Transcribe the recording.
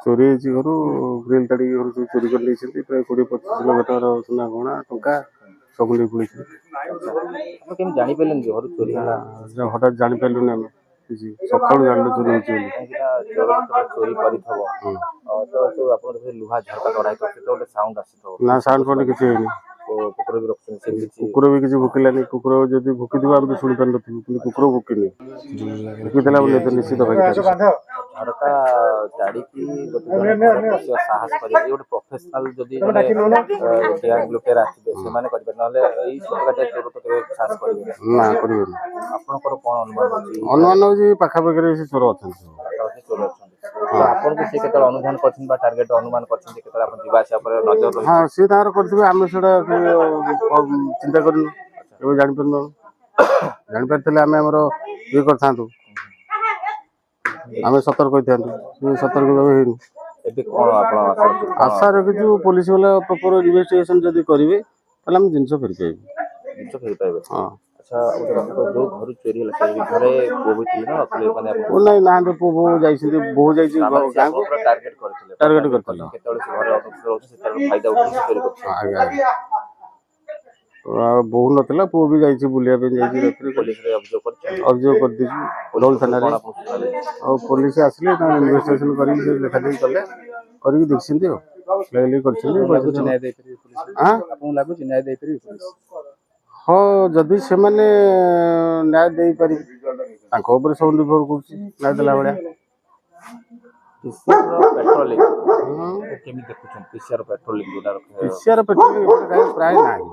ଚୋରି ହେଇଛି ଘରୁ ଗ୍ରିଲ୍ ତାଡ଼ିକି ଘରୁ ସବୁ ଚୋରି କରି ନେଇଛନ୍ତି ପ୍ରାୟ 20-25 ଲକ୍ଷ ଟଙ୍କାର ସୁନା ଗହଣା ଟଙ୍କା ସବୁ ନେଇ ପଳେଇଛନ୍ତି। ଆପଣ କେମିତି ଜାଣିପାରିଲେନି ଯେ ଘରୁ ଚୋରି ହେଲା? ହଠାତ୍ ଜାଣିପାରିଲୁନି ଆମେ କିଛି ସକାଳୁ ଜାଣିଲୁ ଚୋରି ହେଇଛି ବୋଲି। କାହିଁକିନା ଚୋର ଯେତେବେଳେ ଚୋରି କରିଥିବ ତ ଯୋଉ ଆପଣଙ୍କର ଲୁହା ଝରକା ତଡ଼ା ହେଇଥିବ ସେତେବେଳେ ଗୋଟେ ସାଉଣ୍ଡ ଆସିଥିବ। ନା ସାଉଣ୍ଡ ଫାଉଣ୍ଡ କିଛି ହେଇନି। କୁକୁର ବି ରଖୁଛନ୍ତି ସେ କିଛି କୁକୁର ବି କିଛି ଭୁକିଲାନି। କୁକୁର ଯଦି ଭୁକିଥିବ ଆମେ ତ ଶୁଣି ପାରିନଥିବୁ କିନ୍ତୁ କୁକୁର ଭୁକିନି। ଭୁକିଦେଲା ବୋଲି ତ ନିଶ୍ଚିତ ଭାଗିଦାରୀ। ଝରକା ତାଡ଼ିକି ଗୋଟେ ଘରେ ପଶିବା ସାହସ କରିବା ଏ ଗୋଟେ ପ୍ରଫେସନାଲ ଯଦି ଜଣେ ଗ୍ୟାଙ୍ଗ ଲୋକେରା ଆସିବେ ସେମାନେ କରିପାରିବେ ନହେଲେ ଏଇ ଛୋଟକାଟିଆ ଚୋର ତ କେବେ ସାହସ କରିବେନି। ନା କରିବେନି। ଆପଣଙ୍କର କଣ ଅନୁମାନ ଅଛି? ଅନୁମାନ ହଉଛି ପାଖାପାଖିରେ ସେ ଚୋର ଅଛନ୍ତି ସବୁ। ଚୋର ଅଛନ୍ତି ତ ଆପଣଙ୍କୁ ସେ କେତେବେଳେ ଅନୁଧ୍ୟାନ କରିଛନ୍ତି ବା ଟାର୍ଗେଟ ଅନୁମାନ କରିଛନ୍ତି କେତେବେଳେ ଆପଣ ଯିବା ଆସିବା ପରେ ନଜର ରହିଛି? ହଁ ସିଏ ତାଙ୍କର କରିଥିବେ ଆମେ ସେଟା ଚିନ୍ତା କରିନୁ ଏବେ ଜାଣିପାରିନୁ। ଜାଣିପାରିଥିଲେ ଆମେ ଆମର ଇଏ କରିଥାନ୍ତୁ ଆମେ ସତର୍କ ହୋଇଥାନ୍ତୁ ସେ ସତର୍କ ଭାବେ ହେଇନି। ଏବେ କଣ ଆପଣ ଆଶା ରଖିଛୁ ପୋଲିସ ବାଲା ପ୍ରପର ଇନଭେଷ୍ଟିଗେସନ ଯଦି କରିବେ ତାହେଲେ ଆମେ ଜିନିଷ ଫେରିପାଇବୁ। ଜିନିଷ ଫେରିପାଇବେ? ହଁ। ଆଚ୍ଛା ଯୋଉ ଘରୁ ଚୋରି ହେଲା ସେ ଘରେ ପୁଅ ବି ଥିଲେ ନା ନଥିଲେ ମାନେ ନାଇଁ ନାହାନ୍ତି ପୁଅ ବୋଉ ଯାଇଛନ୍ତି ବୋଉ ଯାଇଛି ଗାଁକୁ ଟାର୍ଗେଟ କରିଥିଲେ ଟାର୍ଗେଟ କରିଥିଲ। କେତେବେଳେ ସେ ଘରେ ଅନୁପସ୍ଥିତ ରହୁଛି ସେତେବେଳେ ଫାଇଦା ଉଠେଇକି ଚୋରି କରୁଛି। ଆଜ୍ଞା ବୋଉ ନଥିଲା ପୁଅ ବି ଯାଇଛି ବୁଲିବା ପାଇଁ ଯାଇଛି ରାତିରେ ପୋଲିସରେ ଅଭିଯୋଗ କରିଦେଇଛୁ ଦୋଳ ଥାନାରେ। ଆଉ ପୋଲିସ ଆସିଲେ ତାଙ୍କ ଇନଭେଷ୍ଟିଗେସନ କରିକି ସେ ଲେଖାଲେଖି କଲେ କରିକି ଦେଖିଛନ୍ତି ଆଉ କରିଛନ୍ତି। ଆପଣଙ୍କୁ ଲାଗୁଛି ନ୍ୟାୟ ଦେଇପାରିବେ ପୋଲିସ? ହଁ ଯଦି ସେମାନେ ନ୍ୟାୟ ଦେଇପାରିବେ ତାଙ୍କ ଉପରେ ସବୁ ନିର୍ଭର କରୁଛି ନ୍ୟାୟ ଦେଲା ଭଳିଆ। ପେଟ୍ରୋଲିଂ କେମିତି ଦେଖୁଛନ୍ତି? ପିସିଆର ପେଟ୍ରୋଲିଂ ପ୍ରାୟ ନାହିଁ।